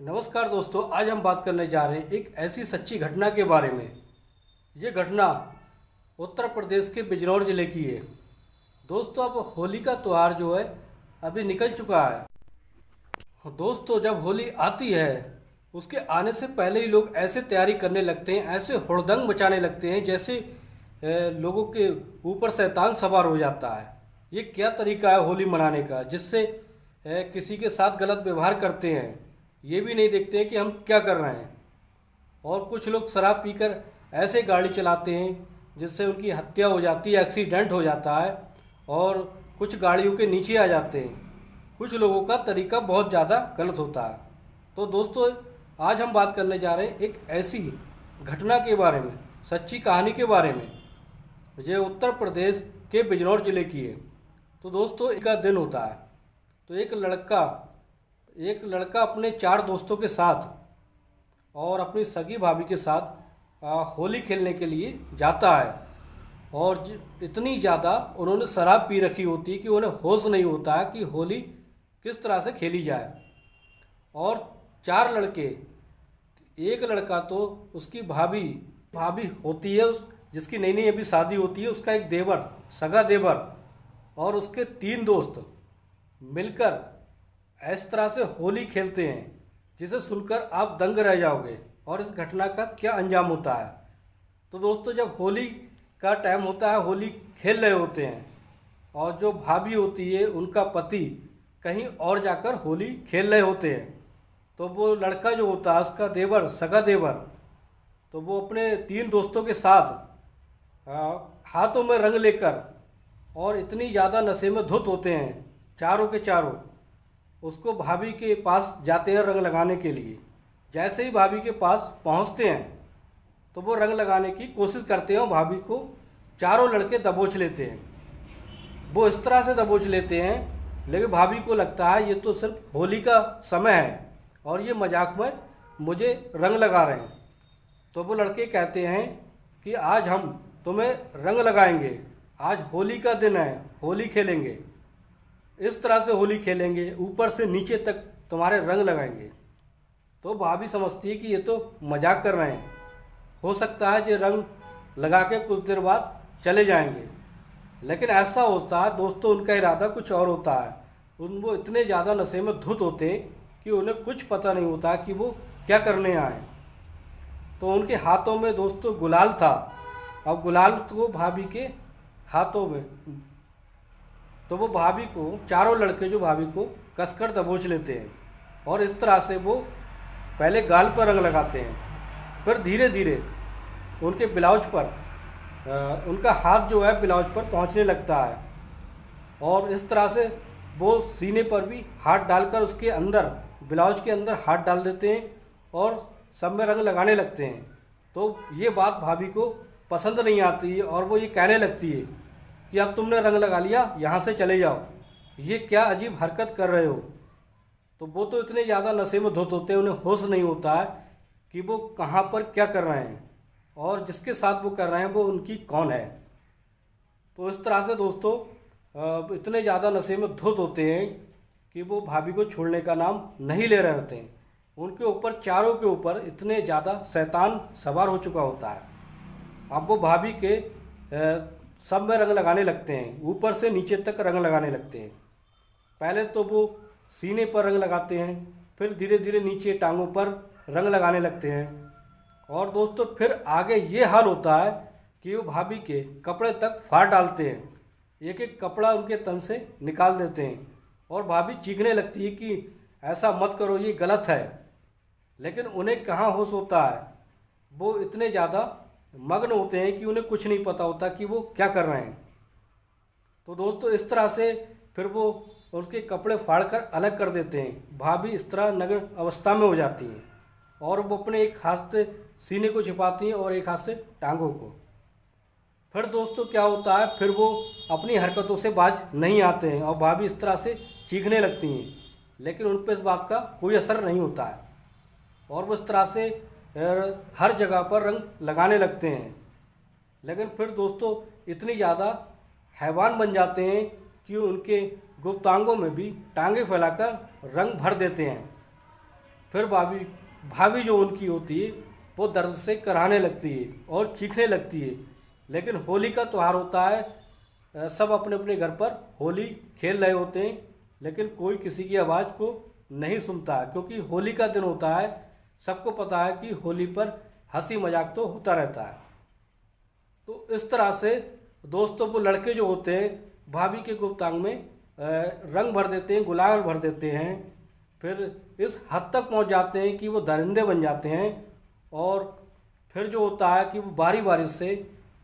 नमस्कार दोस्तों, आज हम बात करने जा रहे हैं एक ऐसी सच्ची घटना के बारे में। ये घटना उत्तर प्रदेश के बिजनौर ज़िले की है। दोस्तों, अब होली का त्यौहार जो है अभी निकल चुका है। दोस्तों, जब होली आती है उसके आने से पहले ही लोग ऐसे तैयारी करने लगते हैं, ऐसे हुड़दंग मचाने लगते हैं जैसे लोगों के ऊपर शैतान सवार हो जाता है। ये क्या तरीका है होली मनाने का, जिससे किसी के साथ गलत व्यवहार करते हैं, ये भी नहीं देखते हैं कि हम क्या कर रहे हैं। और कुछ लोग शराब पीकर ऐसे गाड़ी चलाते हैं जिससे उनकी हत्या हो जाती है, एक्सीडेंट हो जाता है और कुछ गाड़ियों के नीचे आ जाते हैं। कुछ लोगों का तरीका बहुत ज़्यादा गलत होता है। तो दोस्तों, आज हम बात करने जा रहे हैं एक ऐसी घटना के बारे में, सच्ची कहानी के बारे में। ये उत्तर प्रदेश के बिजनौर ज़िले की है। तो दोस्तों, एक का दिन होता है तो एक लड़का अपने 4 दोस्तों के साथ और अपनी सगी भाभी के साथ होली खेलने के लिए जाता है। और इतनी ज़्यादा उन्होंने शराब पी रखी होती है कि उन्हें होश नहीं होता है कि होली किस तरह से खेली जाए। और 4 लड़के, एक लड़का तो उसकी भाभी होती है, जिसकी नई नई अभी शादी होती है, उसका एक देवर, सगा देवर, और उसके 3 दोस्त मिलकर इस तरह से होली खेलते हैं जिसे सुनकर आप दंग रह जाओगे और इस घटना का क्या अंजाम होता है। तो दोस्तों, जब होली का टाइम होता है, होली खेल रहे होते हैं और जो भाभी होती है उनका पति कहीं और जाकर होली खेल रहे होते हैं, तो वो लड़का जो होता है, उसका देवर, सगा देवर, तो वो अपने 3 दोस्तों के साथ हाथों में रंग लेकर और इतनी ज़्यादा नशे में धुत होते हैं, चारों के चारों, उसको भाभी के पास जाते हैं रंग लगाने के लिए। जैसे ही भाभी के पास पहुंचते हैं तो वो रंग लगाने की कोशिश करते हैं और भाभी को चारों लड़के दबोच लेते हैं। वो इस तरह से दबोच लेते हैं, लेकिन भाभी को लगता है ये तो सिर्फ होली का समय है और ये मजाक में मुझे रंग लगा रहे हैं। तो वो लड़के कहते हैं कि आज हम तुम्हें रंग लगाएंगे, आज होली का दिन है, होली खेलेंगे, इस तरह से होली खेलेंगे, ऊपर से नीचे तक तुम्हारे रंग लगाएंगे। तो भाभी समझती है कि ये तो मजाक कर रहे हैं, हो सकता है ये रंग लगा के कुछ देर बाद चले जाएंगे। लेकिन ऐसा होता है दोस्तों, उनका इरादा कुछ और होता है। वो इतने ज़्यादा नशे में धुत होते हैं कि उन्हें कुछ पता नहीं होता कि वो क्या करने आए। तो उनके हाथों में दोस्तों गुलाल था। अब गुलाल तो भाभी के हाथों में, तो वो भाभी को, चारों लड़के जो भाभी को कसकर दबोच लेते हैं और इस तरह से वो पहले गाल पर रंग लगाते हैं, फिर धीरे धीरे उनके ब्लाउज पर, उनका हाथ जो है ब्लाउज पर पहुंचने लगता है और इस तरह से वो सीने पर भी हाथ डालकर उसके अंदर, ब्लाउज के अंदर हाथ डाल देते हैं और सब में रंग लगाने लगते हैं। तो ये बात भाभी को पसंद नहीं आती है और वो ये कहने लगती है कि अब तुमने रंग लगा लिया, यहाँ से चले जाओ, ये क्या अजीब हरकत कर रहे हो। तो वो तो इतने ज़्यादा नशे में धुत होते हैं, उन्हें होश नहीं होता है कि वो कहाँ पर क्या कर रहे हैं और जिसके साथ वो कर रहे हैं वो उनकी कौन है। तो इस तरह से दोस्तों इतने ज़्यादा नशे में धुत होते हैं कि वो भाभी को छोड़ने का नाम नहीं ले रहे होते हैं। उनके ऊपर, चारों के ऊपर इतने ज़्यादा शैतान सवार हो चुका होता है। अब वो भाभी के सब में रंग लगाने लगते हैं, ऊपर से नीचे तक रंग लगाने लगते हैं। पहले तो वो सीने पर रंग लगाते हैं, फिर धीरे धीरे नीचे टांगों पर रंग लगाने लगते हैं और दोस्तों फिर आगे ये हाल होता है कि वो भाभी के कपड़े तक फाड़ डालते हैं, एक एक कपड़ा उनके तन से निकाल देते हैं और भाभी चीखने लगती है कि ऐसा मत करो, ये गलत है। लेकिन उन्हें कहाँ होश होता है, वो इतने ज़्यादा मग्न होते हैं कि उन्हें कुछ नहीं पता होता कि वो क्या कर रहे हैं। तो दोस्तों इस तरह से फिर वो उसके कपड़े फाड़कर अलग कर देते हैं। भाभी इस तरह नग्न अवस्था में हो जाती है और वो अपने एक हाथ से सीने को छिपाती हैं और एक हाथ से टांगों को। फिर दोस्तों क्या होता है, फिर वो अपनी हरकतों से बाज नहीं आते हैं और भाभी इस तरह से चीखने लगती हैं, लेकिन उन पर इस बात का कोई असर नहीं होता है और वो इस तरह से हर जगह पर रंग लगाने लगते हैं। लेकिन फिर दोस्तों इतनी ज़्यादा हैवान बन जाते हैं कि उनके गुप्तांगों में भी टांगे फैलाकर रंग भर देते हैं फिर भाभी भाभी जो उनकी होती है वो दर्द से कराहने लगती है और चीखने लगती है। लेकिन होली का त्यौहार होता है, सब अपने अपने घर पर होली खेल रहे होते हैं, लेकिन कोई किसी की आवाज़ को नहीं सुनता है, क्योंकि होली का दिन होता है। सबको पता है कि होली पर हंसी मजाक तो होता रहता है। तो इस तरह से दोस्तों वो लड़के जो होते हैं भाभी के गुप्तांग में रंग भर देते हैं, गुलाल भर देते हैं। फिर इस हद तक पहुंच जाते हैं कि वो दरिंदे बन जाते हैं। और फिर जो होता है कि वो बारी बारी से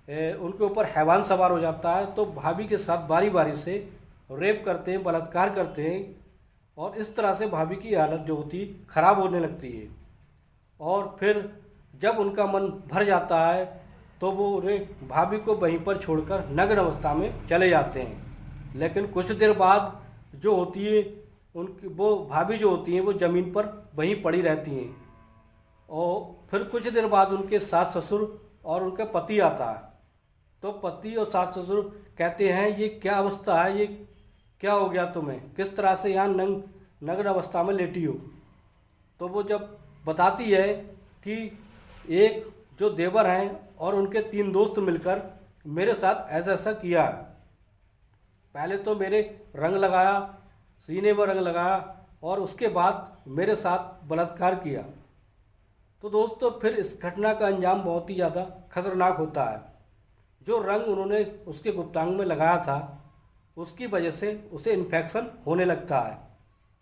उनके ऊपर हैवान सवार हो जाता है, तो भाभी के साथ बारी बारी से रेप करते हैं, बलात्कार करते हैं। और इस तरह से भाभी की हालत जो होती खराब होने लगती है। और फिर जब उनका मन भर जाता है तो वो भाभी को वहीं पर छोड़कर नग्न अवस्था में चले जाते हैं। लेकिन कुछ देर बाद जो होती है उनकी वो भाभी जो होती हैं वो ज़मीन पर वहीं पड़ी रहती हैं। और फिर कुछ देर बाद उनके सास ससुर और उनका पति आता है। तो पति और सास ससुर कहते हैं ये क्या अवस्था है, ये क्या हो गया तुम्हें, किस तरह से यहाँ नग्न अवस्था में लेटी हो। तो वो जब बताती है कि एक जो देवर हैं और उनके 3 दोस्त मिलकर मेरे साथ ऐसा ऐसा किया। पहले तो मेरे रंग लगाया, सीने में रंग लगाया, और उसके बाद मेरे साथ बलात्कार किया। तो दोस्तों फिर इस घटना का अंजाम बहुत ही ज़्यादा खतरनाक होता है। जो रंग उन्होंने उसके गुप्तांग में लगाया था उसकी वजह से उसे इन्फेक्शन होने लगता है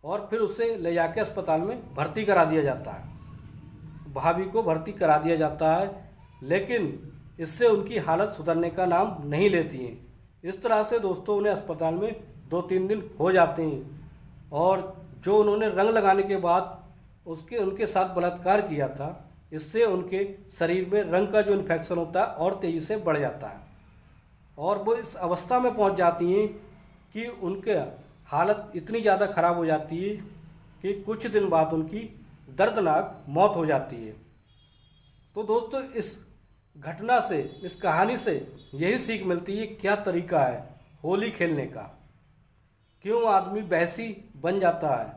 और फिर उसे ले जाके अस्पताल में भर्ती करा दिया जाता है। भाभी को भर्ती करा दिया जाता है, लेकिन इससे उनकी हालत सुधरने का नाम नहीं लेती है। इस तरह से दोस्तों उन्हें अस्पताल में 2-3 दिन हो जाते हैं। और जो उन्होंने रंग लगाने के बाद उनके साथ बलात्कार किया था, इससे उनके शरीर में रंग का जो इन्फेक्शन होता है और तेज़ी से बढ़ जाता है। और वो इस अवस्था में पहुंच जाती हैं कि उनके हालत इतनी ज़्यादा ख़राब हो जाती है कि कुछ दिन बाद उनकी दर्दनाक मौत हो जाती है। तो दोस्तों इस घटना से, इस कहानी से यही सीख मिलती है क्या तरीका है होली खेलने का, क्यों आदमी बहसी बन जाता है,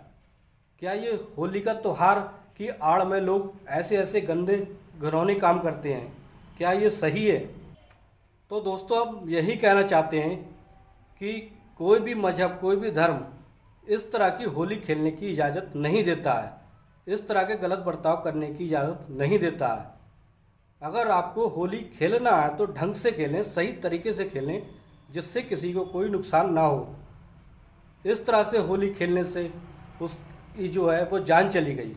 क्या ये होली का त्यौहार की आड़ में लोग ऐसे ऐसे गंदे घिनौने काम करते हैं, क्या ये सही है। तो दोस्तों अब यही कहना चाहते हैं कि कोई भी मजहब, कोई भी धर्म इस तरह की होली खेलने की इजाज़त नहीं देता है, इस तरह के गलत बर्ताव करने की इजाज़त नहीं देता है। अगर आपको होली खेलना है तो ढंग से खेलें, सही तरीके से खेलें, जिससे किसी को कोई नुकसान ना हो। इस तरह से होली खेलने से उसकी जो है वो जान चली गई,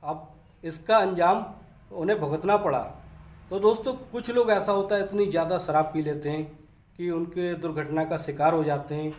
अब इसका अंजाम उन्हें भुगतना पड़ा। तो दोस्तों कुछ लोग ऐसा होता है इतनी ज़्यादा शराब पी लेते हैं कि उनके दुर्घटना का शिकार हो जाते हैं।